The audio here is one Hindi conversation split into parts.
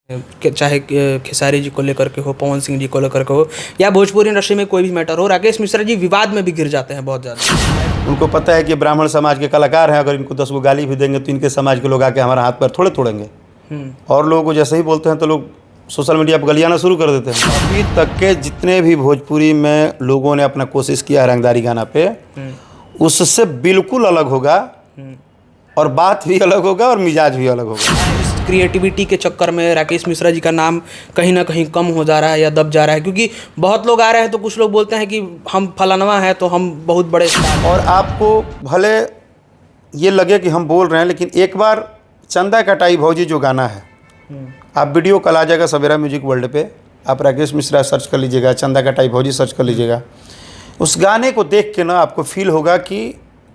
चाहे खेसारी जी को लेकर के हो, पवन सिंह जी को लेकर के हो, या भोजपुरी इंडस्ट्री में कोई भी मैटर हो, राकेश मिश्रा जी विवाद में भी गिर जाते हैं बहुत ज़्यादा। उनको पता है कि ब्राह्मण समाज के कलाकार हैं, अगर इनको 10 गो गाली भी देंगे तो इनके समाज के लोग आके हमारा हाथ पैर थोड़े तोड़ेंगे। और लोगों को जैसे ही बोलते हैं तो लोग सोशल मीडिया पर गलियाना शुरू कर देते हैं। अभी तक के जितने भी भोजपुरी में लोगों ने अपना कोशिश किया है रंगदारी गाना पे, उससे बिल्कुल अलग होगा, और बात भी अलग होगा और मिजाज भी अलग होगा। क्रिएटिविटी के चक्कर में राकेश मिश्रा जी का नाम कहीं ना कहीं कम हो जा रहा है या दब जा रहा है, क्योंकि बहुत लोग आ रहे हैं तो कुछ लोग बोलते हैं कि हम फलानवा हैं तो हम बहुत बड़े स्टार। और आपको भले ये लगे कि हम बोल रहे हैं, लेकिन एक बार चंदा कटाई भौजी जो गाना है, आप वीडियो कल आ जाएगा सवेरा म्यूजिक वर्ल्ड पे, आप राकेश मिश्रा सर्च कर लीजिएगा, चंदा कटाई भौजी सर्च कर लीजिएगा। उस गाने को देख के ना आपको फील होगा कि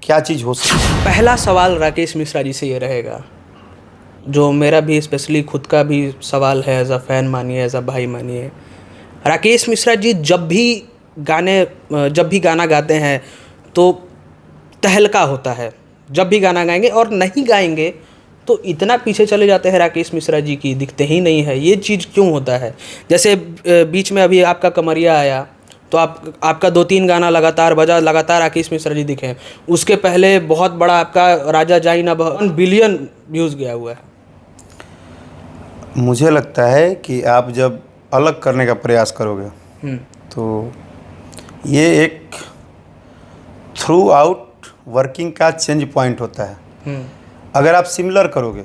क्या चीज़ हो सकती है। पहला सवाल राकेश मिश्रा जी से ये रहेगा, जो मेरा भी स्पेशली खुद का भी सवाल है, एज अ फैन मानिए, एज अ भाई मानिए। राकेश मिश्रा जी जब भी गाना गाते हैं तो तहलका होता है, जब भी गाना गाएंगे, और नहीं गाएंगे तो इतना पीछे चले जाते हैं राकेश मिश्रा जी की, दिखते ही नहीं है। ये चीज़ क्यों होता है? जैसे बीच में अभी आपका कमरिया आया तो आपका 2-3 गाना लगातार बजा, लगातार राकेश मिश्रा जी दिखे। उसके पहले बहुत बड़ा आपका राजा जाई ना 1 बिलियन व्यूज़ गया हुआ है। मुझे लगता है कि आप जब अलग करने का प्रयास करोगे तो ये एक थ्रू आउट वर्किंग का चेंज पॉइंट होता है। अगर आप सिमिलर करोगे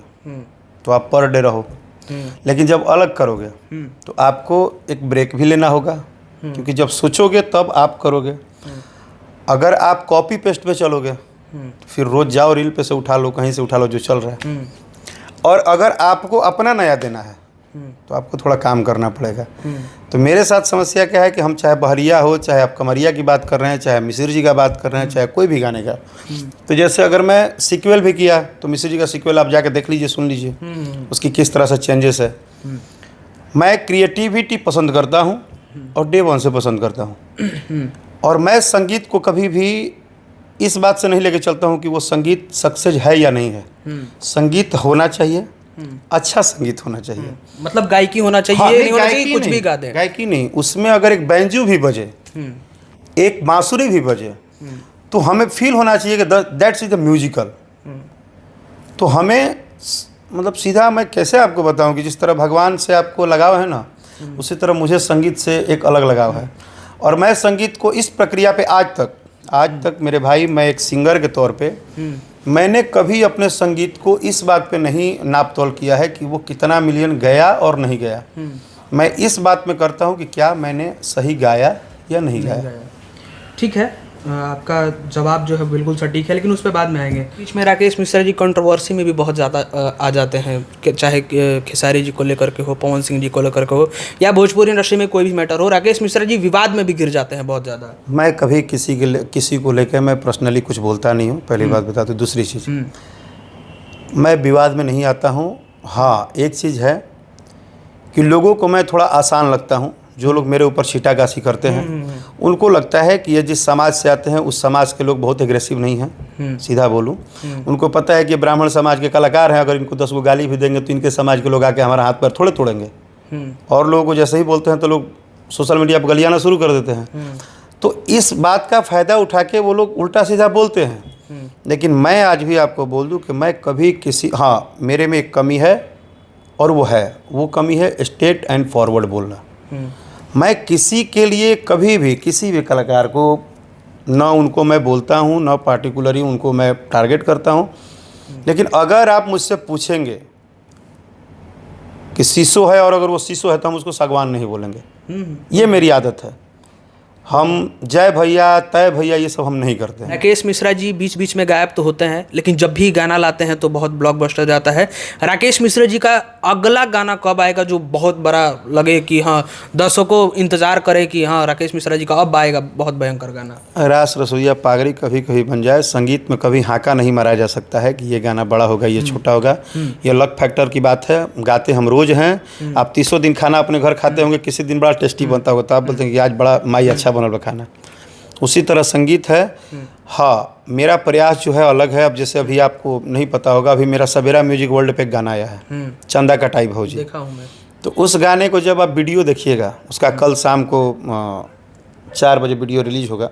तो आप पर डे रहो, लेकिन जब अलग करोगे तो आपको एक ब्रेक भी लेना होगा, क्योंकि जब सोचोगे तब आप करोगे। अगर आप कॉपी पेस्ट पे चलोगे तो फिर रोज़ जाओ रील पे से उठा लो, कहीं से उठा लो जो चल रहा है। और अगर आपको अपना नया देना है तो आपको थोड़ा काम करना पड़ेगा। तो मेरे साथ समस्या क्या है कि हम चाहे बहरिया हो, चाहे आप कमरिया की बात कर रहे हैं, चाहे मिसिर जी का बात कर रहे हैं, चाहे कोई भी गाने का, तो जैसे अगर मैं सीक्वल भी किया तो मिसिर जी का सीक्वल आप जाके देख लीजिए, सुन लीजिए उसकी किस तरह से चेंजेस है। मैं क्रिएटिविटी पसंद करता हूँ और डे वन से पसंद करता हूँ, और मैं संगीत को कभी भी इस बात से नहीं लेके चलता हूँ कि वो संगीत सक्सेस है या नहीं है। संगीत होना चाहिए, अच्छा संगीत होना चाहिए, मतलब गायकी होना चाहिए। हाँ, नहीं होना चाहिए कुछ भी गा दें। गायकी नहीं, उसमें अगर एक बैंजू भी बजे, एक बांसुरी भी बजे, तो हमें फील होना चाहिए कि दैट्स इज द म्यूजिकल। तो हमें मतलब सीधा मैं कैसे आपको बताऊं कि जिस तरह भगवान से आपको लगाव है ना, उसी तरह मुझे संगीत से एक अलग लगाव है। और मैं संगीत को इस प्रक्रिया पे आज तक मेरे भाई, मैं एक सिंगर के तौर पे मैंने कभी अपने संगीत को इस बात पे नहीं नाप तोल किया है कि वो कितना मिलियन गया और नहीं गया। मैं इस बात में करता हूँ कि क्या मैंने सही गाया या नहीं गाया। ठीक है, आपका जवाब जो है बिल्कुल सटीक है, लेकिन उस पर बाद में आएंगे। बीच में राकेश मिश्रा जी कंट्रोवर्सी में भी बहुत ज़्यादा आ जाते हैं, चाहे खेसारी जी को लेकर के हो, पवन सिंह जी को लेकर के हो, या भोजपुरी इंडस्ट्री में कोई भी मैटर हो, राकेश मिश्रा जी विवाद में भी गिर जाते हैं बहुत ज़्यादा। मैं कभी किसी को लेकर मैं पर्सनली कुछ बोलता नहीं हूँ, पहली बात बता दूँ। दूसरी चीज़, मैं विवाद में नहीं आता हूँ। हाँ, एक चीज़ है कि लोगों को मैं थोड़ा आसान लगता हूँ। जो लोग मेरे ऊपर छीटाकाशी करते हैं उनको लगता है कि ये जिस समाज से आते हैं उस समाज के लोग बहुत एग्रेसिव नहीं हैं। सीधा बोलूं, उनको पता है कि ब्राह्मण समाज के कलाकार हैं, अगर इनको 10 गो गाली भी देंगे तो इनके समाज के लोग आके हमारा हाथ पैर थोड़े तोड़ेंगे। और लोगों को जैसे ही बोलते हैं तो लोग सोशल मीडिया पर गलियाना शुरू कर देते हैं। तो इस बात का फ़ायदा उठा के वो लोग उल्टा सीधा बोलते हैं। लेकिन मैं आज भी आपको बोल दूँ कि मैं कभी हाँ, मेरे में एक कमी है, और वो कमी है स्ट्रेट एंड फॉरवर्ड बोलना। मैं किसी के लिए कभी भी किसी भी कलाकार को ना उनको मैं बोलता हूँ, ना पार्टिकुलरली उनको मैं टारगेट करता हूँ। लेकिन अगर आप मुझसे पूछेंगे कि शीशो है, और अगर वो शीशो है तो हम उसको सागवान नहीं बोलेंगे। ये मेरी आदत है। हम जय भैया, तय भैया, ये सब हम नहीं करते हैं। राकेश मिश्रा जी बीच बीच में गायब तो होते हैं, लेकिन जब भी गाना लाते हैं तो बहुत ब्लॉकबस्टर जाता है। राकेश मिश्रा जी का अगला गाना कब आएगा जो बहुत बड़ा लगे कि हाँ दर्शकों को इंतजार करे कि हाँ राकेश मिश्रा जी का अब आएगा बहुत भयंकर गाना? रास रसोईया पागड़ी कभी कभी बन जाए। संगीत में कभी हाका नहीं मारा जा सकता है कि ये गाना बड़ा होगा, ये छोटा होगा। ये लक फैक्टर की बात है। गाते हम रोज़ हैं। आप 30 दिन खाना अपने घर खाते होंगे, किसी दिन बड़ा टेस्टी बनता होगा तो आप बोलते हैं कि आज बड़ा माई अच्छा बनल खाना। उसी तरह संगीत है। हाँ, मेरा प्रयास जो है अलग है। अब जैसे अभी आपको नहीं पता होगा, अभी मेरा सवेरा म्यूजिक वर्ल्ड पे एक गाना आया है, चंदा कटाई भौजी। देखा हूँ मैं। तो उस गाने को जब आप वीडियो देखिएगा, उसका कल शाम को 4 बजे वीडियो रिलीज होगा,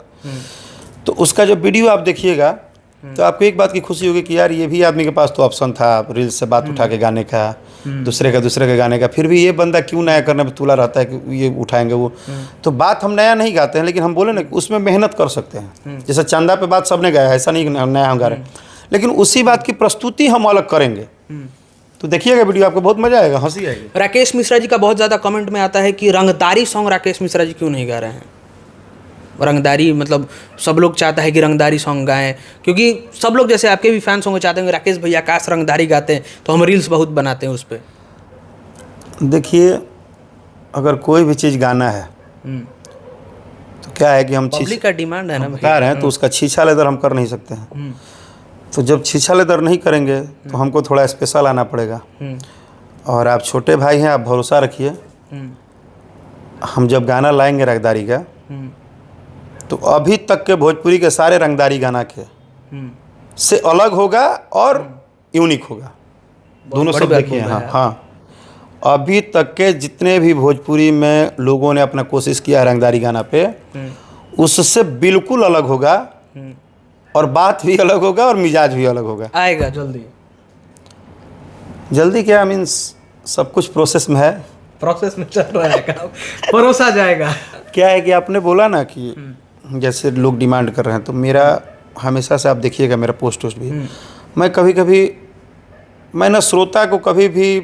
तो उसका जब वीडियो आप देखिएगा तो आपको एक बात की खुशी होगी कि यार ये भी आदमी के पास तो ऑप्शन था रील्स से बात उठा के गाने का, दूसरे के गाने का, फिर भी ये बंदा क्यों नया करने पर तुला रहता है कि ये उठाएंगे वो। तो बात हम नया नहीं गाते हैं, लेकिन हम बोले ना उसमें मेहनत कर सकते हैं। जैसे चंदा पे बात सबने गाया, ऐसा नहीं नया हम गा रहे हैं, लेकिन उसी बात की प्रस्तुति हम अलग करेंगे। तो देखिएगा वीडियो, आपको बहुत मजा आएगा, हंसी आएगी। राकेश मिश्रा जी का बहुत ज़्यादा कमेंट में आता है कि रंगदारी सॉन्ग राकेश मिश्रा जी क्यों नहीं गा रहे हैं। रंगदारी मतलब सब लोग चाहता है कि रंगदारी सॉन्ग गाएं, क्योंकि सब लोग जैसे आपके भी फैंस होंगे चाहते हैं राकेश भैया काश रंगदारी गाते हैं, तो हम रील्स बहुत बनाते हैं उस पर। देखिए, अगर कोई भी चीज़ गाना है तो क्या है कि हम पब्लिक का डिमांड है ना, बता रहे हैं, तो उसका छीछा लेदर हम कर नहीं सकते हैं। तो जब छीछा लेदर नहीं करेंगे तो हमको थोड़ा स्पेशल आना पड़ेगा। और आप छोटे भाई हैं, आप भरोसा रखिए, हम जब गाना लाएंगे रंगदारी का, तो अभी तक के भोजपुरी के सारे रंगदारी गाना के से अलग होगा और यूनिक होगा। दोनों सब देखिए। हाँ, अभी तक के जितने भी भोजपुरी में लोगों ने अपना कोशिश किया है रंगदारी गाना पे, उससे बिल्कुल अलग होगा, और बात भी अलग होगा और मिजाज भी अलग होगा। आएगा जल्दी क्या, मीन्स सब कुछ प्रोसेस में है, प्रोसेस में चल रहा है काम, परोसा जाएगा। क्या है कि आपने बोला ना कि जैसे लोग डिमांड कर रहे हैं, तो मेरा हमेशा से आप देखिएगा मेरा पोस्ट भी, मैं कभी कभी मैं ना श्रोता को कभी भी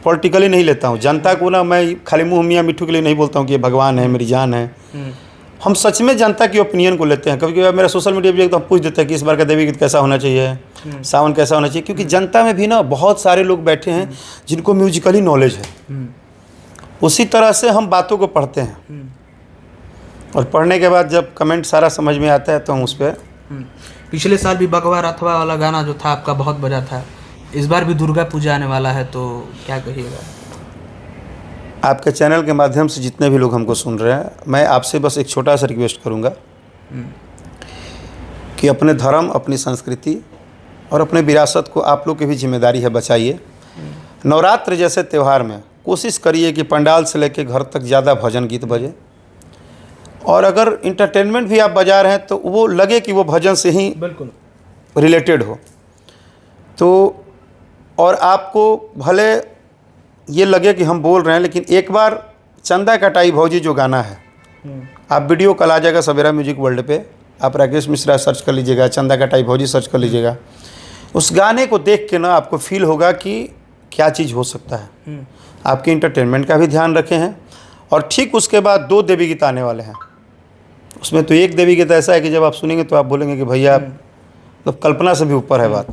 पॉलिटिकली नहीं लेता हूँ। जनता को ना मैं खाली मुँह मियाँ मिट्ठू के लिए नहीं बोलता हूँ कि ये भगवान है, मेरी जान है। हम सच में जनता की ओपिनियन को लेते हैं। कभी कभी मेरा सोशल मीडिया पे तो हम पूछ देते हैं कि इस बार का देवी गीत कैसा होना चाहिए, सावन कैसा होना चाहिए, क्योंकि जनता में भी ना बहुत सारे लोग बैठे हैं जिनको म्यूजिकली नॉलेज है। उसी तरह से हम बातों को पढ़ते हैं, और पढ़ने के बाद जब कमेंट सारा समझ में आता है तो हम उस पर। पिछले साल भी भगवा रथवा वाला गाना जो था आपका बहुत बजा था, इस बार भी दुर्गा पूजा आने वाला है, तो क्या कहिएगा? आपके चैनल के माध्यम से जितने भी लोग हमको सुन रहे हैं, मैं आपसे बस एक छोटा सा रिक्वेस्ट करूंगा कि अपने धर्म, अपनी संस्कृति और अपने विरासत को आप लोग की भी जिम्मेदारी है, बचाइए। नवरात्र जैसे त्यौहार में कोशिश करिए कि पंडाल से लेकर घर तक ज़्यादा भजन गीत बजे, और अगर इंटरटेनमेंट भी आप बजा रहे हैं तो वो लगे कि वो भजन से ही बिल्कुल रिलेटेड हो। तो और आपको भले ये लगे कि हम बोल रहे हैं, लेकिन एक बार चंदा कटाई भौजी जो गाना है, आप वीडियो कल आ जाएगा सवेरा म्यूजिक वर्ल्ड पे, आप राकेश मिश्रा सर्च कर लीजिएगा, चंदा कटाई भौजी सर्च कर लीजिएगा। उस गाने को देख के ना आपको फील होगा कि क्या चीज़ हो सकता है। आपके इंटरटेनमेंट का भी ध्यान रखे हैं। और ठीक उसके बाद 2 देवी गीत आने वाले हैं। उसमें तो एक देवी गीत ऐसा है कि जब आप सुनेंगे तो आप बोलेंगे कि भैया मतलब कल्पना से भी ऊपर है बात।